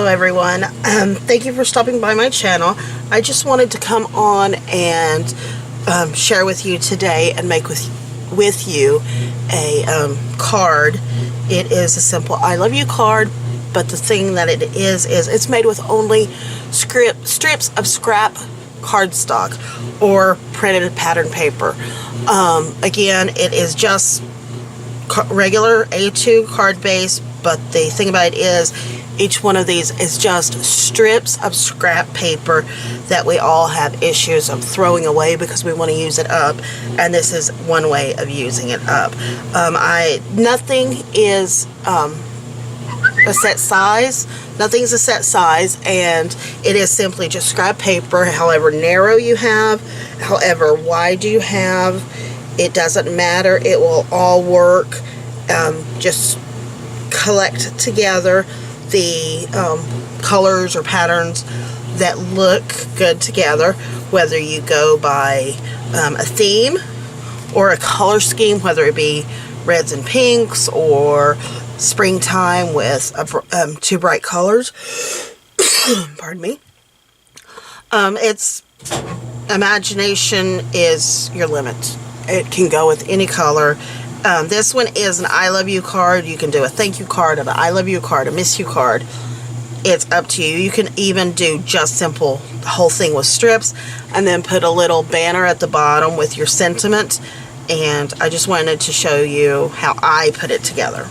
Hello everyone, thank you for stopping by my channel. I just wanted to come on and share with you today and make with you a card. It is a simple I love you card, but the thing that it is it's made with only strips of scrap cardstock or printed pattern paper. Again, it is just regular A2 card base, but the thing about it is each one of these is just strips of scrap paper that we all have issues of throwing away because we want to use it up, and this is one way of using it up. Nothing is a set size. Nothing's a set size, and it is simply just scrap paper. However narrow you have, however wide you have, it doesn't matter. It will all work. Just collect together the colors or patterns that look good together, whether you go by a theme or a color scheme, whether it be reds and pinks or springtime with two bright colors. Pardon me. It's imagination is your limit. It can go with any color. This one is an I love you card. You can do a thank you card, an I love you card, a miss you card. It's up to you. You can even do just simple, the whole thing with strips, and then put a little banner at the bottom with your sentiment. And I just wanted to show you how I put it together.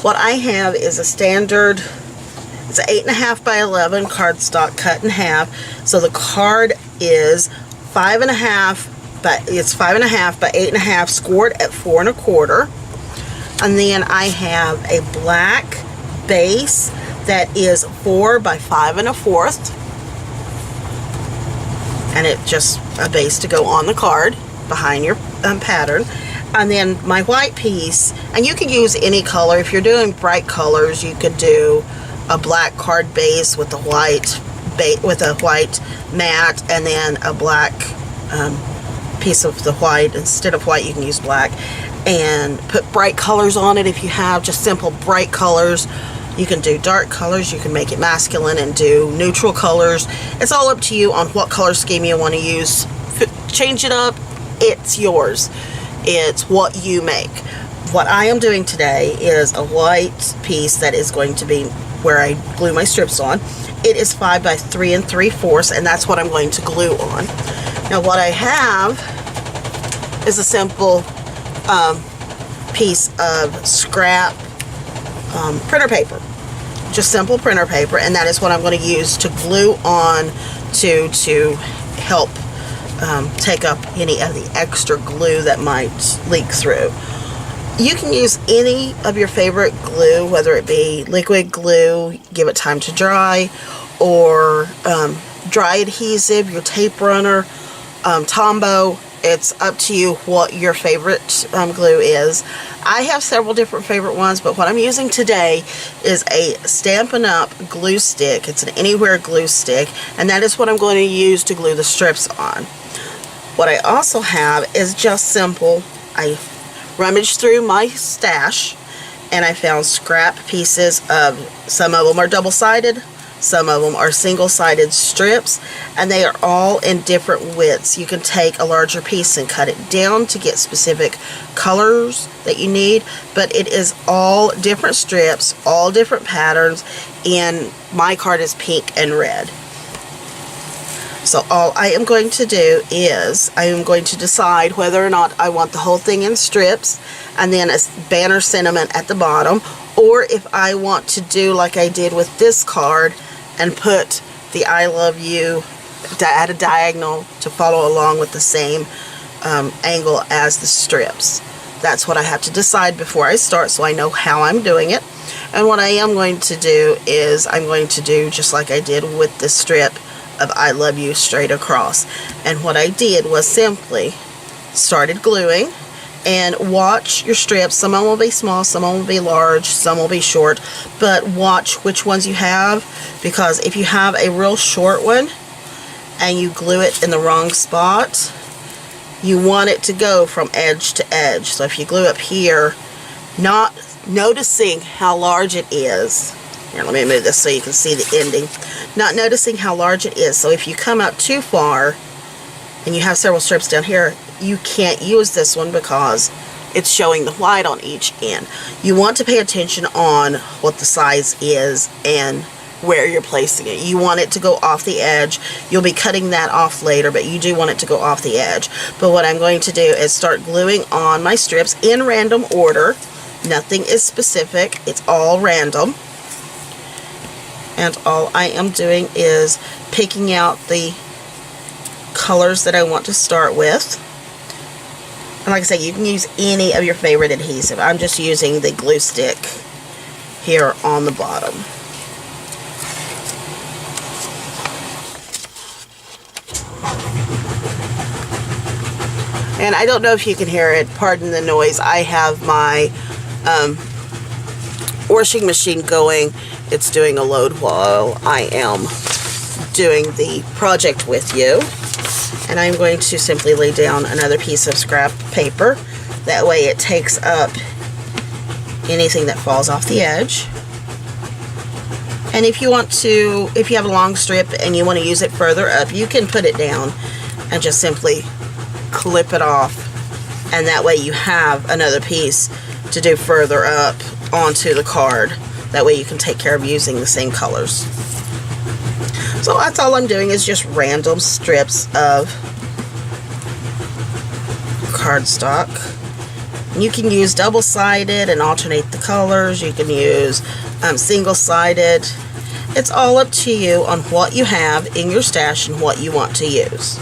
What I have is a standard, it's an 8.5 by 11 cardstock cut in half. So the card is 5.5. But it's 5.5 by 8.5, scored at 4 1/4. And then I have a black base that is 4 by 5 1/4, and it just a base to go on the card behind your pattern. And then my white piece, and you can use any color. If you're doing bright colors, you could do a black card base with a white mat, and then a black piece of the white. Instead of white, you can use black, and put bright colors on it. If you have just simple bright colors, you can do dark colors. You can make it masculine and do neutral colors. It's all up to you on what color scheme you want to use. Change it up. It's yours. It's what you make. What I am doing today is a white piece that is going to be where I glue my strips on. It is 5 by 3 3/4, and that's what I'm going to glue on. Now what I have is a simple piece of scrap printer paper. Just simple printer paper, and that is what I'm going to use to glue on to help take up any of the extra glue that might leak through. You can use any of your favorite glue, whether it be liquid glue, give it time to dry, or dry adhesive, your tape runner, Tombow. It's up to you what your favorite glue is. I have several different favorite ones, but what I'm using today is a Stampin' Up! Glue stick. It's an anywhere glue stick, and that is what I'm going to use to glue the strips on. What I also have is just simple. I rummaged through my stash, and I found scrap pieces of, some of them are double-sided, some of them are single-sided strips, and they are all in different widths. You can take a larger piece and cut it down to get specific colors that you need, but it is all different strips, all different patterns, and my card is pink and red. So all I am going to do is I am going to decide whether or not I want the whole thing in strips and then a banner sentiment at the bottom, or if I want to do like I did with this card and put the I love you at a diagonal to follow along with the same angle as the strips. That's what I have to decide before I start, so I know how I'm doing it. And what I am going to do is I'm going to do just like I did with the strip of I love you straight across. And what I did was simply started gluing, and watch your strips. Some of them will be small, some of them will be large, some will be short, but watch which ones you have, because if you have a real short one and you glue it in the wrong spot, you want it to go from edge to edge. So if you glue up here, not noticing how large it is, Here, let me move this so you can see the ending. Not noticing how large it is. So if you come out too far and you have several strips down here, you can't use this one because it's showing the white on each end. You want to pay attention on what the size is and where you're placing it. You want it to go off the edge. You'll be cutting that off later, but you do want it to go off the edge. But what I'm going to do is start gluing on my strips in random order. Nothing is specific. It's all random. And all I am doing is picking out the colors that I want to start with. And like I said, you can use any of your favorite adhesive. I'm just using the glue stick here on the bottom. And I don't know if you can hear it, pardon the noise. I have my washing machine going. It's doing a load while I am doing the project with you. And I'm going to simply lay down another piece of scrap paper. That way it takes up anything that falls off the edge. And if you want to, if you have a long strip and you want to use it further up, you can put it down and just simply clip it off. And that way you have another piece to do further up onto the card. That way you can take care of using the same colors. So that's all I'm doing is just random strips of cardstock. You can use double-sided and alternate the colors. You can use single-sided. It's all up to you on what you have in your stash and what you want to use.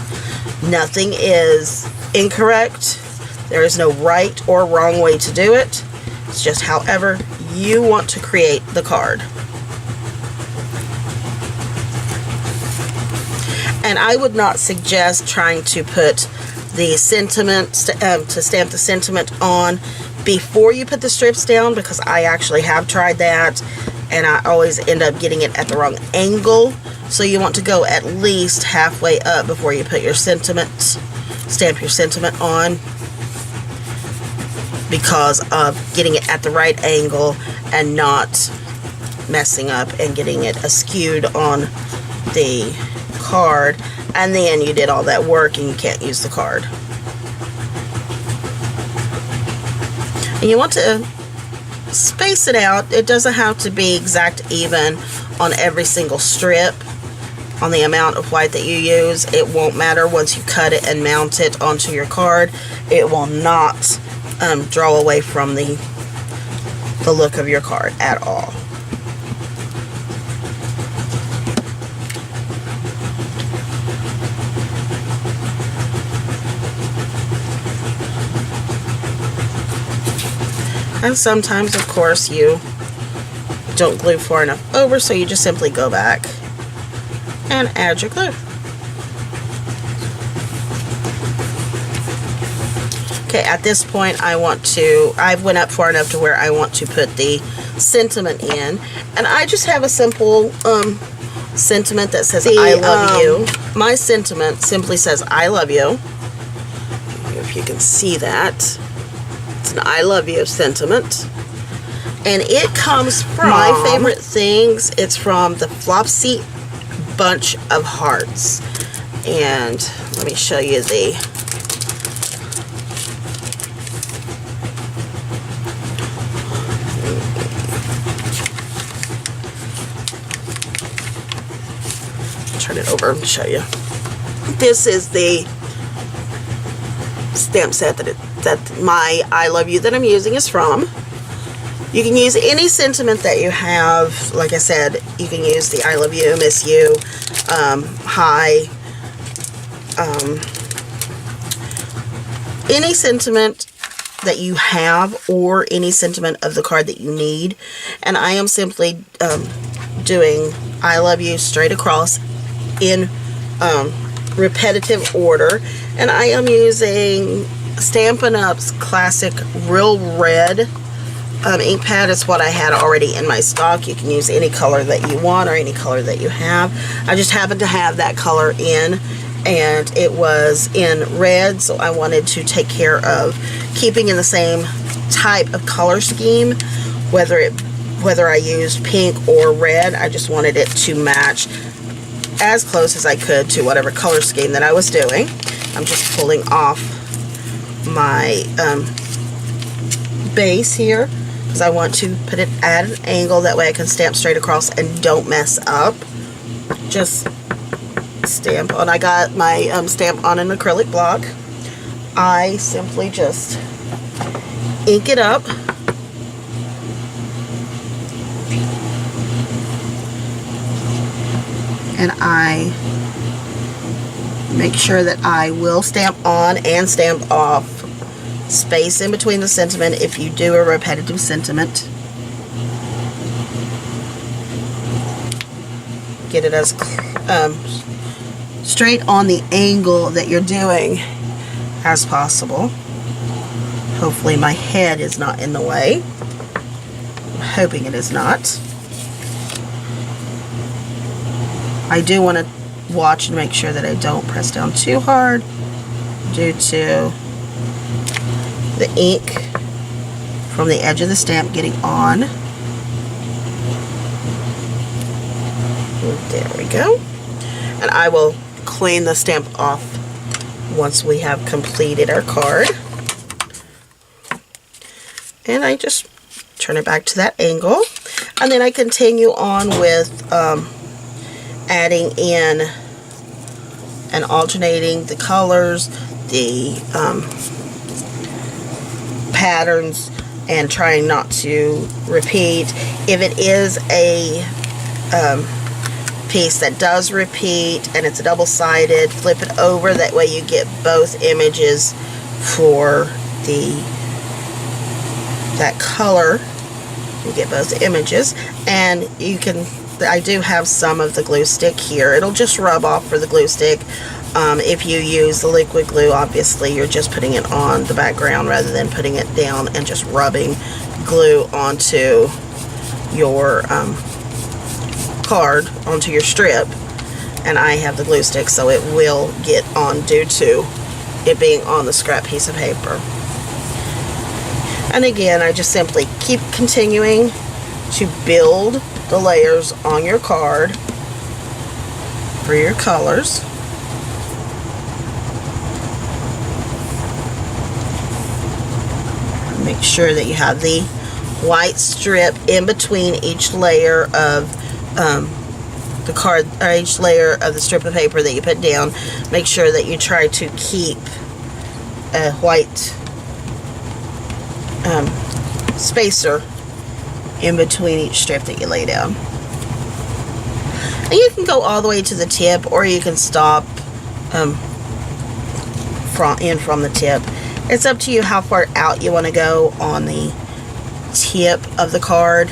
Nothing is incorrect. There is no right or wrong way to do it. It's just however you want to create the card. And I would not suggest trying to put the sentiment, to stamp the sentiment on before you put the strips down, because I actually have tried that and I always end up getting it at the wrong angle. So you want to go at least halfway up before you put your sentiment, stamp your sentiment on, because of getting it at the right angle and not messing up and getting it askewed on the card, and then you did all that work and you can't use the card. And you want to space it out. It doesn't have to be exact even on every single strip on the amount of white that you use. It won't matter once you cut it and mount it onto your card. It will not draw away from the look of your card at all. And sometimes, of course, you don't glue far enough over, so you just simply go back and add your glue. Okay, at this point I went up far enough to where I want to put the sentiment in, and I just have a simple sentiment that says I love you. My sentiment simply says I love you. If you can see that, it's an I love you sentiment, and it comes from my favorite things. It's from the Flopsy Bunch of Hearts, and let me show you the turn it over and show you. This is the stamp set that my I love you that I'm using is from. You can use any sentiment that you have. Like I said, you can use the I love you, miss you, hi, any sentiment that you have, or any sentiment of the card that you need. And I am simply doing I love you straight across in repetitive order, and I am using Stampin' Up's classic Real Red ink pad. It's what I had already in my stock. You can use any color that you want or any color that you have. I just happened to have that color in, and it was in red, so I wanted to take care of keeping in the same type of color scheme, whether it whether I used pink or red. I just wanted it to match as close as I could to whatever color scheme that I was doing. I'm just pulling off my base here because I want to put it at an angle, that way I can stamp straight across and don't mess up. Just stamp on. I got my stamp on an acrylic block. I simply just ink it up. And I make sure that I will stamp on and stamp off space in between the sentiment if you do a repetitive sentiment. Get it as straight on the angle that you're doing as possible. Hopefully my head is not in the way. I'm hoping it is not. I do want to watch and make sure that I don't press down too hard due to the ink from the edge of the stamp getting on. There we go. And I will clean the stamp off once we have completed our card. And I just turn it back to that angle. And then I continue on with adding in and alternating the colors, the patterns, and trying not to repeat. If it is a piece that does repeat and it's double-sided, flip it over, that way you get both images for that color. You get both images, and you can, I do have some of the glue stick here. It'll just rub off for the glue stick. If you use the liquid glue, obviously you're just putting it on the background rather than putting it down and just rubbing glue onto your card, onto your strip. And I have the glue stick, so it will get on due to it being on the scrap piece of paper. And again, I just simply keep continuing to build the layers on your card for your colors. Make sure that you have the white strip in between each layer of the card, or each layer of the strip of paper that you put down. Make sure that you try to keep a white spacer in between each strip that you lay down. And you can go all the way to the tip, or you can stop from the tip. It's up to you how far out you want to go on the tip of the card.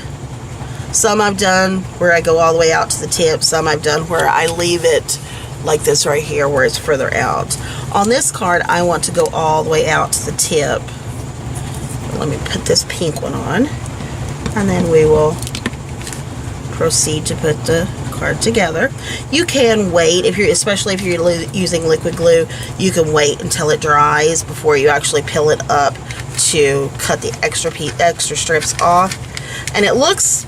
Some I've done where I go all the way out to the tip. Some I've done where I leave it like this right here, where it's further out. On this card, I want to go all the way out to the tip. Let me put this pink one on, and then we will proceed to put the card together. You can wait, especially if you're using liquid glue, you can wait until it dries before you actually peel it up to cut the extra strips off. And it looks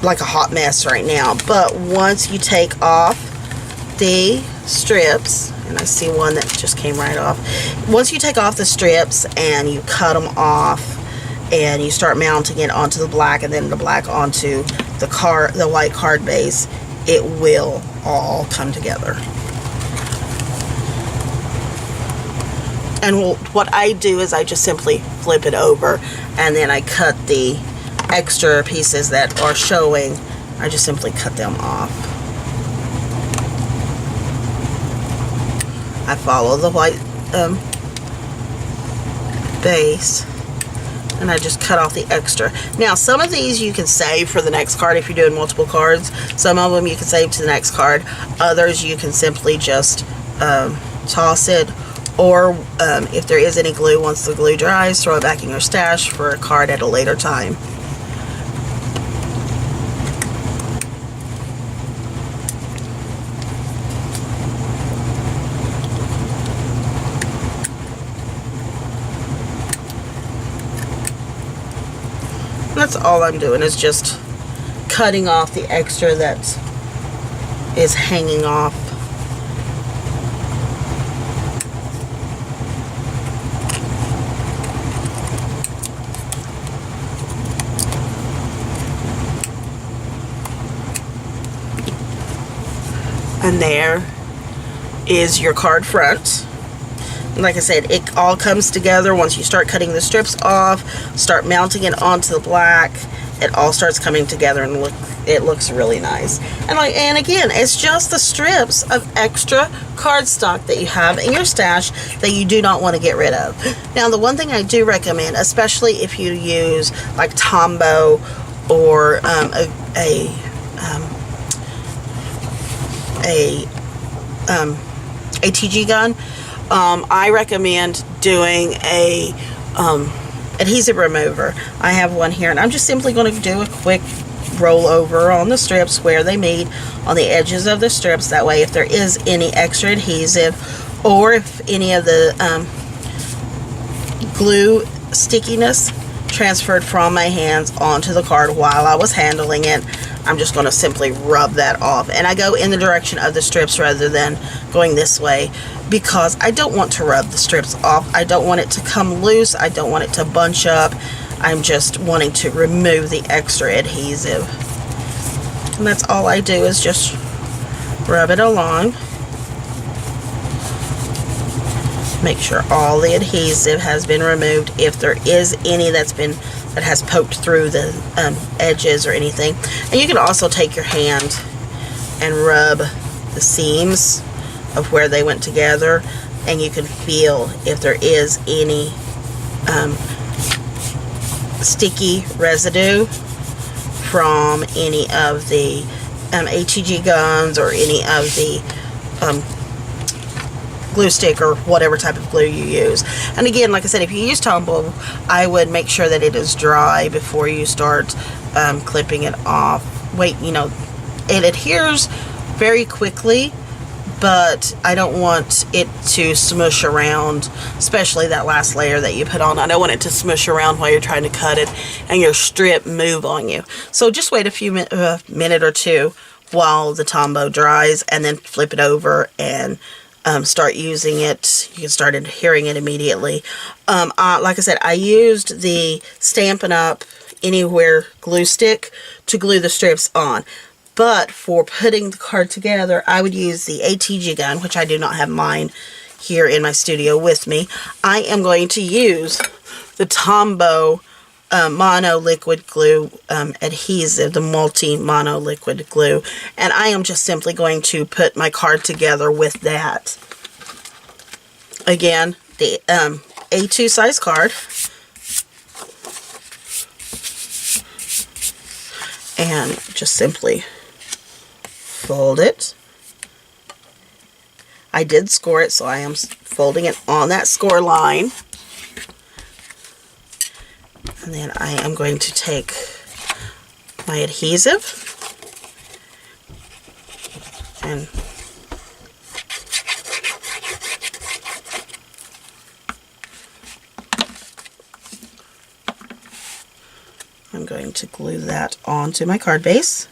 like a hot mess right now, but once you take off the strips, and I see one that just came right off. Once you take off the strips and you cut them off and you start mounting it onto the black and then the black onto the white card base, it will all come together. And what I do is I just simply flip it over, and then I cut the extra pieces that are showing. I just simply cut them off. I follow the white base, and I just cut off the extra. Now, some of these you can save for the next card if you're doing multiple cards. Some of them you can save to the next card. Others you can simply just toss it, or if there is any glue, once the glue dries, throw it back in your stash for a card at a later time. That's all I'm doing, is just cutting off the extra that is hanging off. And there is your card front. Like I said, it all comes together once you start cutting the strips off, start mounting it onto the black. It all starts coming together, and it looks really nice. And again, it's just the strips of extra cardstock that you have in your stash that you do not want to get rid of. Now, the one thing I do recommend, especially if you use like Tombow or ATG gun, I recommend doing a adhesive remover. I have one here, and I'm just simply going to do a quick roll over on the strips where they meet, on the edges of the strips. That way, if there is any extra adhesive, or if any of the glue stickiness transferred from my hands onto the card while I was handling it, I'm just going to simply rub that off. And I go in the direction of the strips rather than going this way, because I don't want to rub the strips off. I don't want it to come loose. I don't want it to bunch up. I'm just wanting to remove the extra adhesive. And that's all I do, is just rub it along. Make sure all the adhesive has been removed. If there is any that has poked through the edges or anything. And you can also take your hand and rub the seams of where they went together, and you can feel if there is any sticky residue from any of the ATG guns or any of the glue stick or whatever type of glue you use. And again, like I said, if you use Tombow, I would make sure that it is dry before you start clipping it off. Wait, it adheres very quickly, but I don't want it to smush around, especially that last layer that you put on. I don't want it to smush around while you're trying to cut it and your strip move on you. So just wait a minute or two while the Tombow dries, and then flip it over and start using it. You can start adhering it immediately. Like I said, I used the Stampin' Up! Anywhere glue stick to glue the strips on. But for putting the card together, I would use the ATG gun, which I do not have mine here in my studio with me. I am going to use the Tombow mono liquid glue adhesive, the multi mono liquid glue, and I am just simply going to put my card together with that. Again, the A2 size card, and just simply fold it. I did score it, so I am folding it on that score line. And then I am going to take my adhesive and I'm going to glue that onto my card base.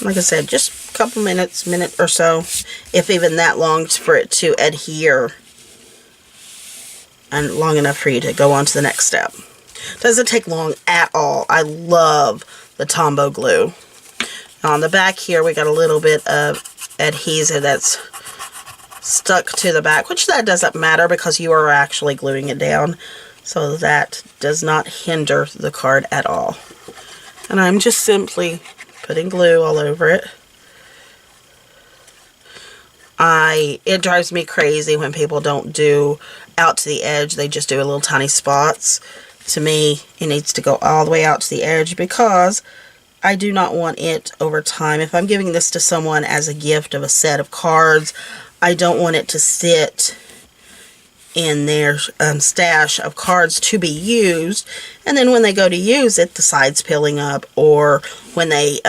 Like I said, just a couple minutes, minute or so, if even that long, for it to adhere, and long enough for you to go on to the next step. Doesn't take long at all. I love the Tombow glue. On the back here, we got a little bit of adhesive that's stuck to the back, which that doesn't matter because you are actually gluing it down, so that does not hinder the card at all. And I'm just simply putting glue all over it. It drives me crazy when people don't do out to the edge. They just do a little tiny spots. To me, it needs to go all the way out to the edge, because I do not want it over time. If I'm giving this to someone as a gift of a set of cards, I don't want it to sit in their stash of cards to be used, and then when they go to use it, the sides peeling up, or when they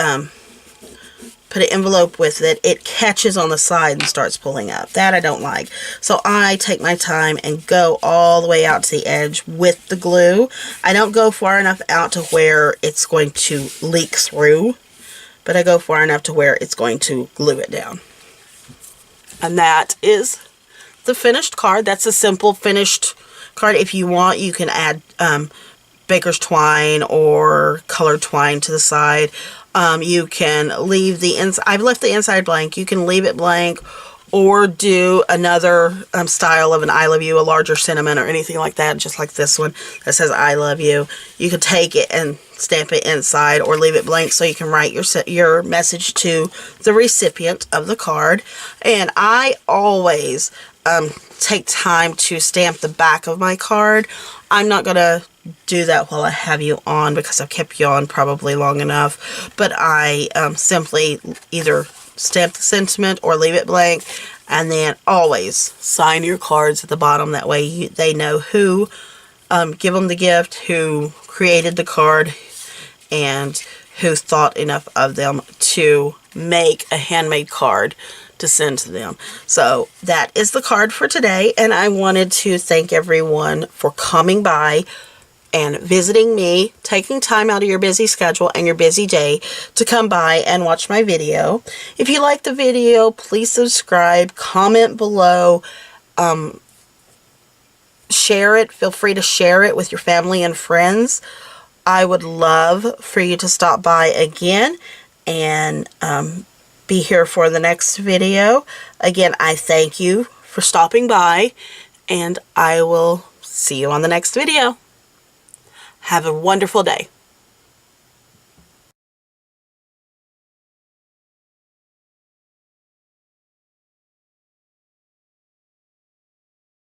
put an envelope with it, it catches on the side and starts pulling up. That I don't like. So I take my time and go all the way out to the edge with the glue. I don't go far enough out to where it's going to leak through, but I go far enough to where it's going to glue it down. And that is the finished card. That's a simple finished card. If you want, you can add baker's twine or colored twine to the side. You can leave the inside. I've left the inside blank. You can leave it blank or do another style of an I love you, a larger sentiment or anything like that, just like this one that says I love you. You could take it and stamp it inside or leave it blank so you can write your message to the recipient of the card. And I always take time to stamp the back of my card. I'm not going to do that while I have you on because I've kept you on probably long enough, but I simply either stamp the sentiment or leave it blank, and then always sign your cards at the bottom. That way they know who give them the gift, who created the card, and who thought enough of them to make a handmade card to send to them. So that is the card for today, and I wanted to thank everyone for coming by and visiting me, taking time out of your busy schedule and your busy day to come by and watch my video. If you like the video, please subscribe, comment below, share it. Feel free to share it with your family and friends. I would love for you to stop by again and be here for the next video. Again, I thank you for stopping by, and I will see you on the next video. Have a wonderful day.